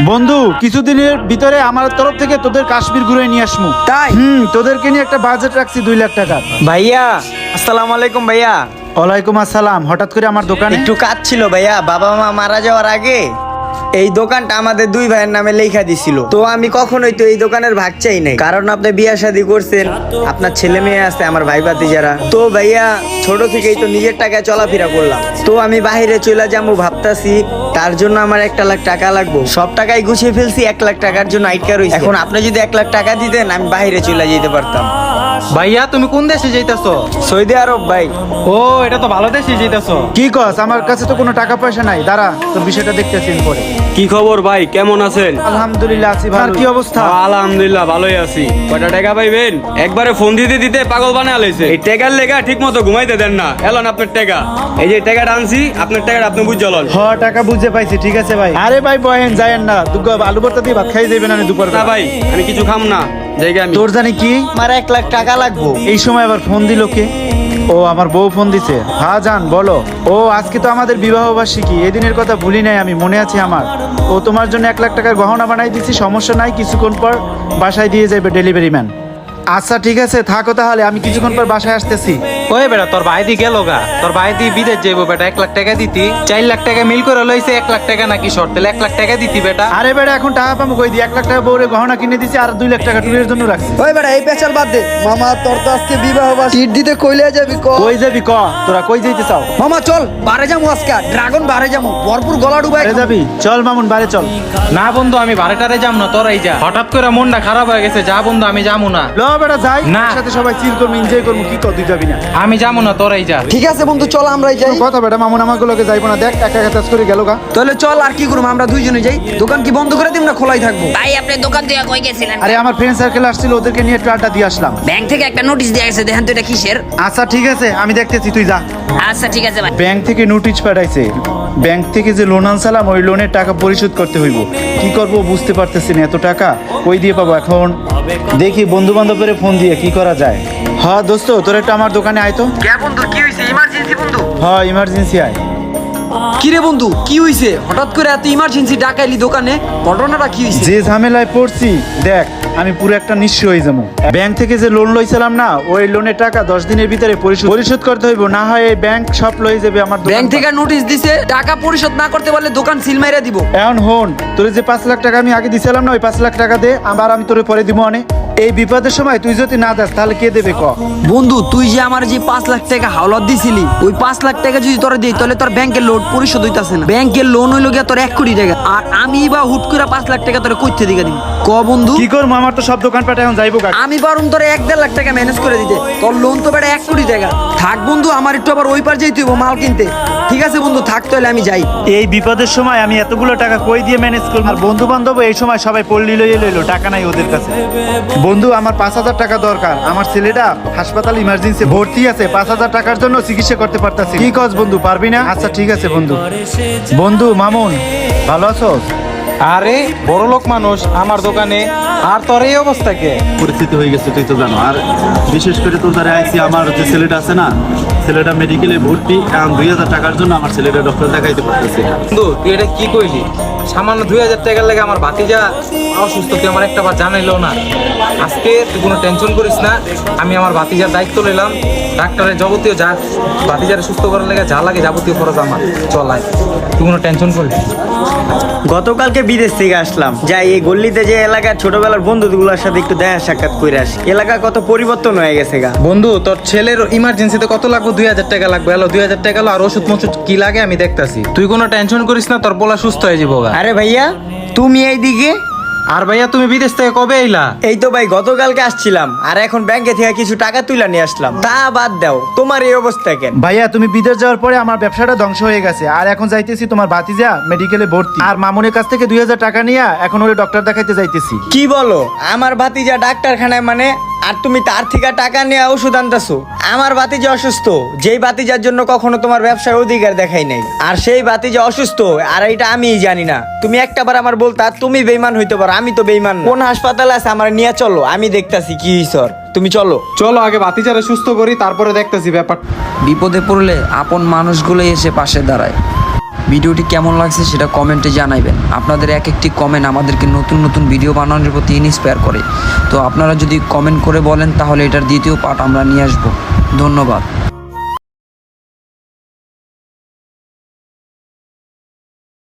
বন্ধু কিছুদিনের ভিতরে আমার তরফ থেকে তোদের কাশ্মীর ঘুরে নিয়ে আসমু। তাই? তোদেরকে নিয়ে একটা বাজেট রাখছি 2 লাখ টাকা। ভাইয়া আসসালামু আলাইকুম ভাইয়া। ওয়ালাইকুম আসসালাম। হঠাৎ করে আমার দোকানে? একটু কাজ ছিল ভাইয়া, বাবা মা মারা যাওয়ার আগে এই দোকানটা আমাদের দুই ভাইয়ের নামে লেখা দিছিল। তো আমি কখনোই তো এই দোকানের ভাগ চাই নাই, কারণ আপনি বিয়া শাদী করছেন, আপনার ছেলে মেয়ে আছে, আমার ভাই ভাতিজারা। তো ভাইয়া ছোট থেকেই তো নিজের টাকায় চলাফেরা করলাম। তো আমি বাইরে চলে যাবো ভাবতাছি, তার জন্য আমার 1 লাখ টাকা লাগবে। সব টাকাই গুছিয়ে ফেলছি, 1 লাখ টাকার জন্য আটকা রইছে। এখন আপনি যদি 1 লাখ টাকা দিতেন আমি বাইরে চলে যেতে পারতাম। ভাইয়া তুমি কোন দেশে যাইতাছো? সৌদি আরব ভাই। ও এটা তো ভালো দেশে যাইতাছো। কি কস? আমার কাছে তো কোনো টাকা পয়সা নাই। দাঁড়া, তোর বিষয়টা দেখতেছি পরে। কি খবর ভাই, কেমন আছেন? আলহামদুলিল্লাহ আছি ভালো। কি অবস্থা? আলহামদুলিল্লাহ ভালোই আছি। কয়টা টাকা পাইবেন? একবারে ফোন দিতে দিতে পাগল বানায় আলাইছে। এই টাকার লেগা ঠিক মতো ঘুমাইতে দেন না। এলন আপনার টাকা, এই যে টাকাটা আনছি, আপনার টাকাটা আপনি বুঝ জ্বলন। টাকা বুঝে পাইছি, ঠিক আছে ভাই। আরে ভাই বহেন যায়েন না, দুগা আলু ভর্তা দিয়ে ভাত খাই যাবেন না দুপুর না ভাই, আমি কিছু খাম না, জায়গা আমি। তোর জানি কি আমার 1 লাখ টাকা লাগবে। এই সময় আবার ফোন দিল কে? ও আমার বউ ফোন দিছে। হ্যাঁ জান বলো। ও আজকে তো আমাদের বিবাহ বার্ষিকী, এই দিনের কথা ভুলি নাই আমি, মনে আছে আমার। ও তোমার জন্য 1 লাখ টাকার গহনা বানাই দিছি, সমস্যা নাই, কিছুক্ষণ পর বাসায় দিয়ে যাবে ডেলিভারি ম্যান। আচ্ছা ঠিক আছে, থাকো তাহলে, আমি কিছুক্ষণ পর বাসায় আসতেছি। ওই বেটা তোর ভাই দি গেল গা, তোর ভাই দি বিদেশ যাইবো বেটা। 1 লাখ টাকা দিতি, 4 লাখ টাকা মিল করে লইছে। 1 লাখ টাকা নাকি শর্ট, তাহলে 1 লাখ টাকা দিতি বেটা। আরে বেটা এখন টাকা পাবো কই দি? 1 লাখ টাকা বউরে গহনা কিনে দিছি, আর 2 লাখ টাকা টুরের জন্য রাখছি। ওই বেটা এই পেছাল বাদ দে। মামা তোর তো আজকে বিবাহ বার্ষিকী, টিট দিতে কইলে যাবি ক? কই যাবি ক? তোরা কই যাইতে চাও? মামা চল বারে যামু, আজকে ড্রাগন বারে যামু, ভরপুর গলা ডুবাই আরে যাবি? চল মামুন বাড়ি চল। না বন্ধু আমি বারেটারে যাম না, তোরাই যা। হঠাৎ করে মনটা খারাপ হয়ে গেছে, যা বন্ধু আমি যাবো না। ল বেটা যাই, না। একসাথে সবাই চিল করবো, এনজয় করবো। কি কর, তুই যাবি না? আমি যাবো না, তোরাই যা। ঠিক আছে বন্ধু চল আমরাই যাই। কথা বেটা, মামুন আমাগুলোকে যাইবো না, দেখ একা একা কাজ করে গেল গা। তাহলে চল আর কি করবো, আমরা দুইজনে যাই। দোকান কি বন্ধ করে দিব না খোলাই থাকবো? ভাই আপনি দোকান থেকে কই গেছিলেন? আরে আমার ফ্রেন্ড সার্কেল আসছিল, ওদেরকে নিয়ে একটু আড্ডা দিয়ে আসলাম। ব্যাংক থেকে একটা নোটিশ দিয়ে গেছে, দেখেন তো এটা কিসের? আচ্ছা ঠিক আছে, আমি দেখতেছি, তুই যা। আচ্ছা ঠিক আছে ভাই। ব্যাংক থেকে নোটিশ পাঠাইছে, ব্যাংক থেকে যে লোন আনছিলাম ওই লোনের টাকা পরিশোধ করতে হইব। কি করব বুঝতে পারতেছি না, এত টাকা কই দিয়ে পাবো এখন? দেখি বন্ধু বান্ধবের ফোন দিয়ে কি করা যায়। হ্যাঁ দোস্ত, তোর একটা আমার দোকানে আয় তো। কে বন্ধু কি হইছে? ইমার্জেন্সি বন্ধু? হ্যাঁ ইমার্জেন্সি আয়। কি রে বন্ধু কি হইছে? হঠাৎ করে এত ইমার্জেন্সি ডাকাইলি দোকানে, ঘটনাটা কি হইছে? যে ঝামেলায় পড়ছি দেখ, আমি পুরো একটা নিঃস্ব হয়ে যাবো। ব্যাংক থেকে যে লোন লইছিলাম না, ওই লোনের টাকা 10 দিনের ভিতরে পরিশোধ করতে হইব, না হয় এই ব্যাংক সব লই যাবে আমার দোকান। ব্যাংক থেকে নোটিশ দিছে, টাকা পরিশোধ না করতে পারলে দোকান সিল মাইরা দিব। এখন হন, তোর যে 5 লাখ টাকা আমি আগে দিছিলাম না, ওই 5 লাখ টাকা দে, আবার আমি তোরে পরে দিব। অনেক এই বিপদের সময় তুই যদি না দাস তাহলে কে দেবে ক? বন্ধু তুই যে আমার যে 5 লাখ টাকা হাওলাত দিছিলি, ওই 5 লাখ টাকা যদি তোরা দিই তাহলে তোর ব্যাংকের লোন পরিশোধ হইতাছে না। ব্যাংকের লোন হইলো গিয়া তোর 1 কোটি টাকা, আর আমি বা হুট করে 5 লাখ টাকা তোরে কইতে দিগা দিই ক বন্ধু? কি করবো, আমার তো সব দোকান পাটে এখন যাইবো। আমি পারুম তোরে 1-1.5 লাখ টাকা ম্যানেজ করে দিতে, তোর লোন তো বেটা 1 কোটি টাকা। থাক বন্ধু, আমার একটু আবার ওই পার যাইতে হইব মাল কিনতে। ঠিক আছে বন্ধু থাক, তাহলে আমি যাই। এই বিপদের সময় আমি এতগুলো টাকা কই দিয়ে ম্যানেজ করবো? আর বন্ধু বান্ধব এই সময় সবাই পল্লী লইলো, টাকা নাই ওদের কাছে। বন্ধু আমার 5,000 টাকা দরকার, আমার ছেলেটা হাসপাতাল ইমার্জেন্সি ভর্তি আছে, 5,000 টাকার জন্য চিকিৎসা করতে পারতাছি। কি কস বন্ধু, পারবি না? আচ্ছা ঠিক আছে বন্ধু। বন্ধু মামুন ভালো আছোস? আরে বড় লোক মানুষ আমার দোকানে, আর তোর এই অবস্থা কে? পরিস্থিতি হয়ে গেছে তুই তো জানো। আর বিশেষ করে তো যারা আইসি, আমার যে ছেলেটা আছে না, ছেলেটা মেডিকেলে ভর্তি, এখন 2,000 টাকার জন্য আমার ছেলেটা ডক্টর দেখাইতে পারতেছে। বন্ধু তুই এটা কি কইলি? সামান্য 2000 টাকার লাগে আমার ভাতিজা অসুস্থ, তুই আমার একটা বার জানাইলো না। আজকে তুই কোনো টেনশন করিস না, আমি আমার ভাতিজার দায়িত্ব নিলাম। ডাক্তারের যাবতীয় যা ভাতিজারে সুস্থ করার লাগে যা লাগে যাবতীয় খরচ আমার। চল আয়, তুই কোনো টেনশন করিস না। গতকালকে বিদেশ থেকে আসলাম, যাই এই গল্লিতে যে এলাকার ছোটবেলার বন্ধুগুলোর সাথে একটু দেখা সাক্ষাৎ করে আসি। এলাকা কত পরিবর্তন হয়ে গেছে গা। বন্ধু তোর ছেলের ইমার্জেন্সিতে কত লাগবে? 2000 টাকা লাগবে। এলো 2000 টাকা এলো, আর ওষুধ মষুধ কি লাগে আমি দেখতাছি। তুই কোনো টেনশন করিস না, তোর পোলা সুস্থ হয়ে যাবো। আরে ভাইয়া তুমি এইদিকে? আর ভাইয়া তুমি বিদেশ থেকে কবে আইলা? এই তো ভাই গতকালকে আসছিলাম, আর এখন ব্যাংকে থেকে কিছু টাকা তুলে নিয়ে আসলাম। তা বাদ দাও, তোমার এই অবস্থা কেন? ভাইয়া তুমি বিদেশ যাওয়ার পরে আমার ব্যবসাটা ধ্বংস হয়ে গেছে, আর এখন যাইতেছি তোমার ভাতিজা মেডিকেলে ভর্তি, আর মামুনের কাছ থেকে 2,000 টাকা নিয়ে এখন ওরে ডক্টর দেখাইতে যাইতেছি। কি বলো? আমার ভাতিজা ডাক্তারখানায় মানে, আর তুমি তার থেকে টাকা নিয়ে ওষুধ আনতেছো? আমার ভাতিজা অসুস্থ, যেই ভাতিজার জন্য কখনো তোমার ব্যবসায় অধিকার দেখাই নাই, আর সেই ভাতিজা অসুস্থ, আর এটা আমিই জানি না। তুমি একটাবার আমার বলতা তুমি বেইমান হইতে পারো, আমি তো বেইমান না। কোন হাসপাতালে আছে আমার নিয়ে চলো, আমি দেখতাছি কি হইছর। তুমি চলো। চলো আগে ভাতিজারে সুস্থ করি, তারপরে দেখতেছি ব্যাপার। বিপদে পড়লে আপন মানুষগুলোই এসে পাশে দাঁড়ায়। ভিডিওটি কেমন লাগছে সেটা কমেন্টে জানাবেন। আপনাদের এক একটি কমেন্ট আমাদেরকে নতুন নতুন ভিডিও বানানোর প্রতি ইন্সপায়ার করে। তো আপনারা যদি কমেন্ট করে বলেন তাহলে এটার দ্বিতীয় পার্ট আমরা নিয়ে আসবো। ধন্যবাদ।